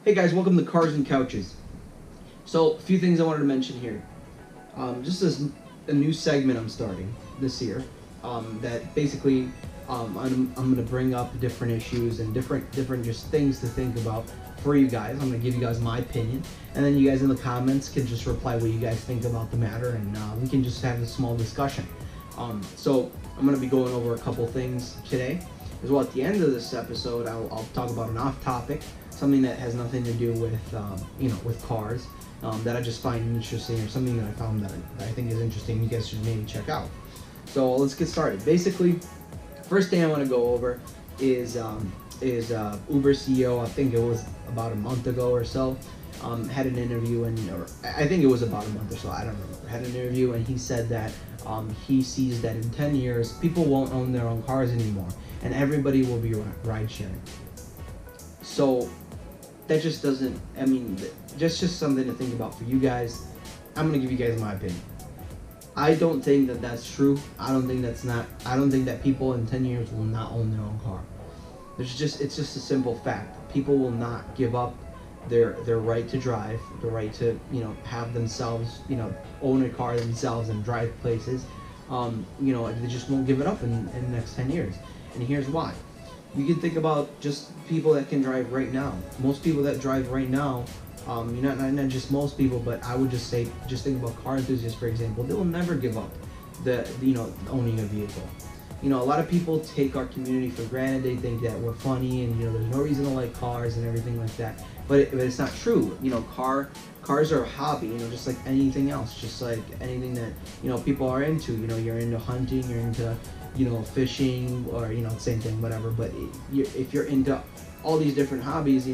Hey guys, welcome to Cars and Couches. So, a few things I wanted to mention here. Just as a new segment I'm starting this year. That basically, I'm going to bring up different issues and different just things to think about for you guys. I'm going to give you guys my opinion, and then you guys in the comments can just reply what you guys think about the matter, and we can just have a small discussion. So, I'm going to be going over a couple things today. As well, at the end of this episode, I'll talk about an off-topic, something that has nothing to do with with cars, that I just find interesting, or something that I found that I think is interesting. You guys should maybe check out. So let's get started. Basically, first thing I want to go over is Uber CEO. I think it was about a month ago or so. Had an interview, or I think it was about a month or so. I don't remember. Had an interview, and he said that he sees that in 10 years, people won't own their own cars anymore, and everybody will be ride sharing. So that just doesn't. I mean, just something to think about for you guys. I'm gonna give you guys my opinion. I don't think that that's true. I don't think that people in 10 years will not own their own car. It's just a simple fact. People will not give up their right to drive, the right to have themselves own a car themselves and drive places. They just won't give it up in the next 10 years. And here's why. You can think about just people that can drive right now. Most people that drive right now, not just most people, but I would just say, just think about car enthusiasts, for example. They will never give up owning a vehicle. A lot of people take our community for granted. They think that we're funny, and there's no reason to like cars and everything like that. But it's not true. Cars are a hobby. Just like anything else. Just like anything that people are into. You're into hunting. You're into fishing, or same thing, whatever. But if you're into all these different hobbies,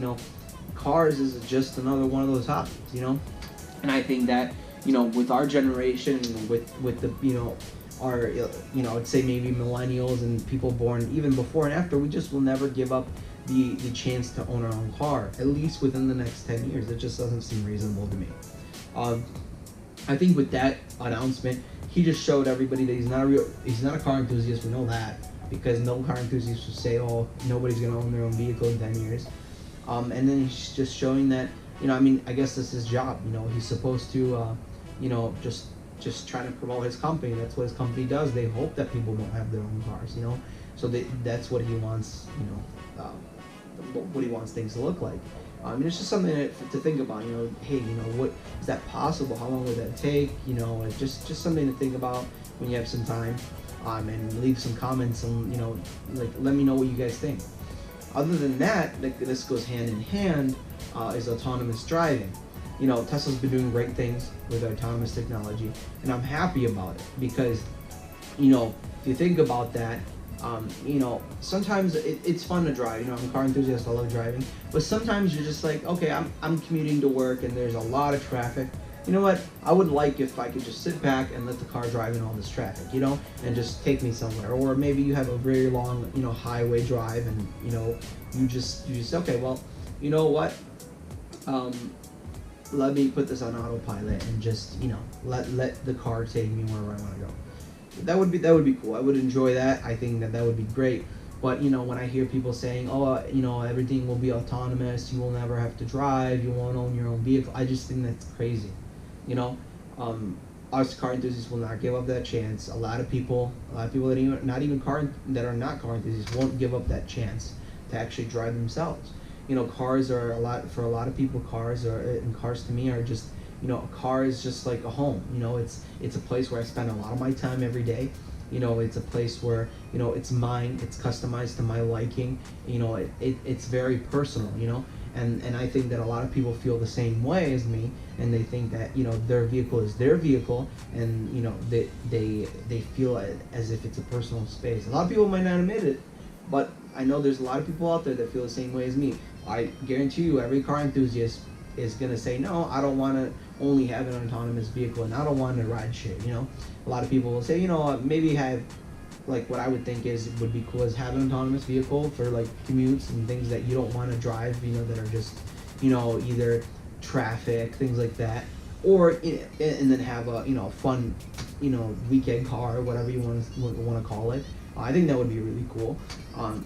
cars is just another one of those hobbies. And I think that with our generation, with the our I'd say maybe millennials and people born even before and after, we just will never give up the chance to own our own car, at least within the next 10 years. It just doesn't seem reasonable to me. I think with that announcement, he just showed everybody that he's not a car enthusiast. We know that, because no car enthusiast would say, oh, nobody's gonna own their own vehicle in 10 years. And then he's just showing that, I guess that's his job. He's supposed to, just trying to promote his company. That's what his company does. They hope that people don't have their own cars, So that's what he wants, what he wants things to look like. It's just something to think about. Hey, what is that possible? How long would that take? Just something to think about when you have some time. And leave some comments, and let me know what you guys think. Other than that, this goes hand in hand, is autonomous driving. Tesla's been doing great things with autonomous technology, and I'm happy about it, because if you think about that, sometimes it's fun to drive. I'm a car enthusiast, I love driving, but sometimes you're just like, okay, I'm commuting to work and there's a lot of traffic. You know what? I would like if I could just sit back and let the car drive in all this traffic, and just take me somewhere. Or maybe you have a very long, highway drive, and you just okay, well, you know what? Let me put this on autopilot and just let the car take me wherever I want to go. That would be cool. I would enjoy that. I think that would be great. But when I hear people saying, oh, everything will be autonomous, you will never have to drive, you won't own your own vehicle, I just think that's crazy. Us car enthusiasts will not give up that chance. A lot of people that are not car enthusiasts won't give up that chance to actually drive themselves. Cars are for a lot of people, cars to me are just, a car is just like a home. It's a place where I spend a lot of my time every day. It's a place where, it's mine, it's customized to my liking. It's very personal, and I think that a lot of people feel the same way as me, and they think that, their vehicle is their vehicle, and, they feel as if it's a personal space. A lot of people might not admit it, but I know there's a lot of people out there that feel the same way as me. I guarantee you, every car enthusiast is going to say, no, I don't want to only have an autonomous vehicle, and I don't want to ride share. A lot of people will say, maybe have, like, what I would think would be cool is have an autonomous vehicle for like commutes and things that you don't want to drive, that are just, either traffic, things like that, or and then have a fun, weekend car, whatever you want to call it. I think that would be really cool.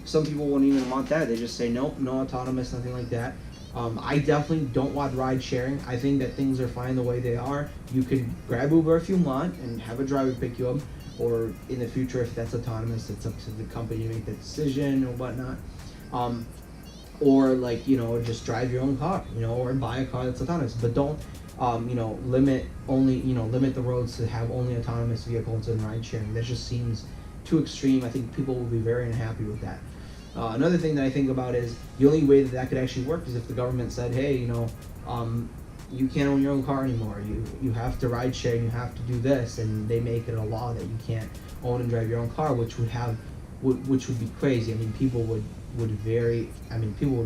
Some people won't even want that. They just say, nope, no autonomous, nothing like that. I definitely don't want ride sharing. I think that things are fine the way they are. You can grab Uber if you want and have a driver pick you up, or in the future, if that's autonomous, it's up to the company to make that decision or whatnot. Or like, just drive your own car, or buy a car that's autonomous. But don't, limit the roads to have only autonomous vehicles and ride sharing. That just seems too extreme. I think people will be very unhappy with that. Another thing that I think about is the only way that could actually work is if the government said, hey, you can't own your own car anymore. You have to ride share. You have to do this, and they make it a law that you can't own and drive your own car, which would be crazy. I mean, people would be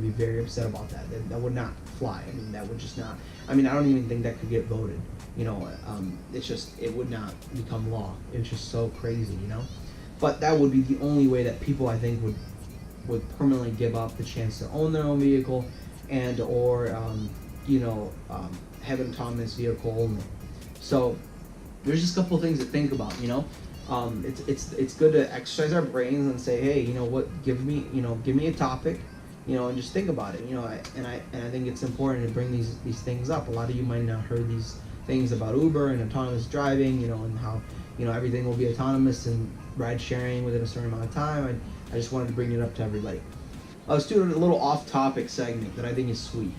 very upset about that. That would not fly. I mean, that would just not. I mean, I don't even think that could get voted. It would not become law. It's just so crazy, But that would be the only way that people, I think, would permanently give up the chance to own their own vehicle, and or have an autonomous vehicle only. So there's just a couple of things to think about. It's good to exercise our brains and say, hey, give me a topic, and just think about it. I think it's important to bring these things up. A lot of you might not heard these things about Uber and autonomous driving, and how everything will be autonomous and ride sharing within a certain amount of time. I just wanted to bring it up to everybody. Let's do a little off-topic segment that I think is sweet.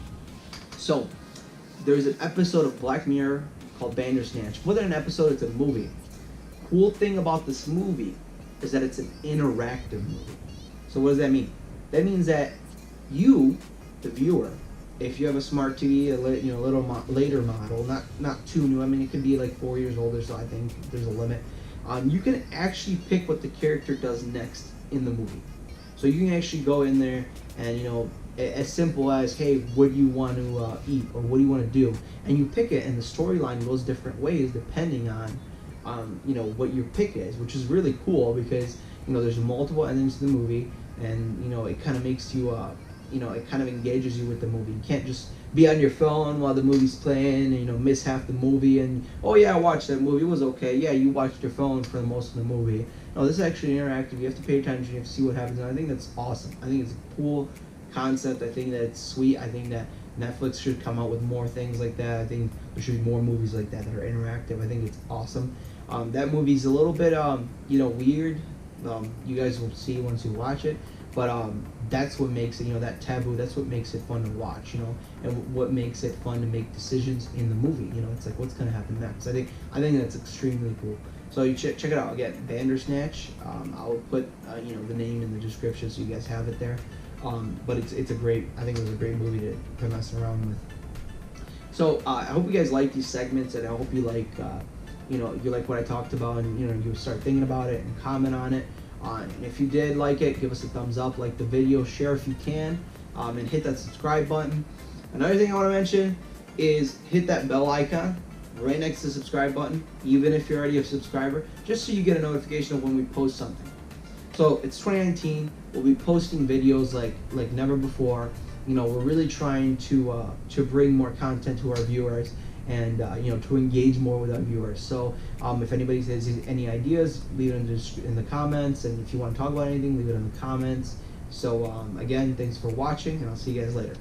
So, there's an episode of Black Mirror called Bandersnatch. More than an episode, it's a movie. Cool thing about this movie is that it's an interactive movie. So what does that mean? That means that you, the viewer, if you have a smart TV, later model, not too new. I mean, it could be like 4 years older, so I think there's a limit. You can actually pick what the character does next in the movie. So you can actually go in there and, as simple as, hey, what do you want to eat, or what do you want to do? And you pick it, and the storyline goes different ways depending on, what your pick is, which is really cool because, there's multiple endings to the movie, and, it kind of makes you, it kind of engages you with the movie. You can't just be on your phone while the movie's playing and, miss half the movie and, oh yeah, I watched that movie, it was okay. Yeah, you watched your phone for most of the movie. No, this is actually interactive. You have to pay attention. You have to see what happens. And I think that's awesome. I think it's a cool concept. I think that it's sweet. I think that Netflix should come out with more things like that. I think there should be more movies like that are interactive. I think it's awesome. That movie's a little bit, weird. You guys will see once you watch it. But that's what makes it, that taboo. That's what makes it fun to watch, and what makes it fun to make decisions in the movie. It's like, what's going to happen next? I think that's extremely cool. So you check it out again, Bandersnatch. I'll put the name in the description so you guys have it there. But it's a great. I think it was a great movie to mess around with. So I hope you guys like these segments, and I hope you like you like what I talked about, and you start thinking about it and comment on it. And if you did like it, give us a thumbs up, like the video, share if you can, and hit that subscribe button. Another thing I want to mention is hit that bell icon right next to the subscribe button, even if you're already a subscriber, just so you get a notification of when we post something. So it's 2019. We'll be posting videos like never before. We're really trying to bring more content to our viewers, and to engage more with our viewers. So if anybody has any ideas, leave it in the comments, and if you want to talk about anything, leave it in the comments. So again, thanks for watching, and I'll see you guys later.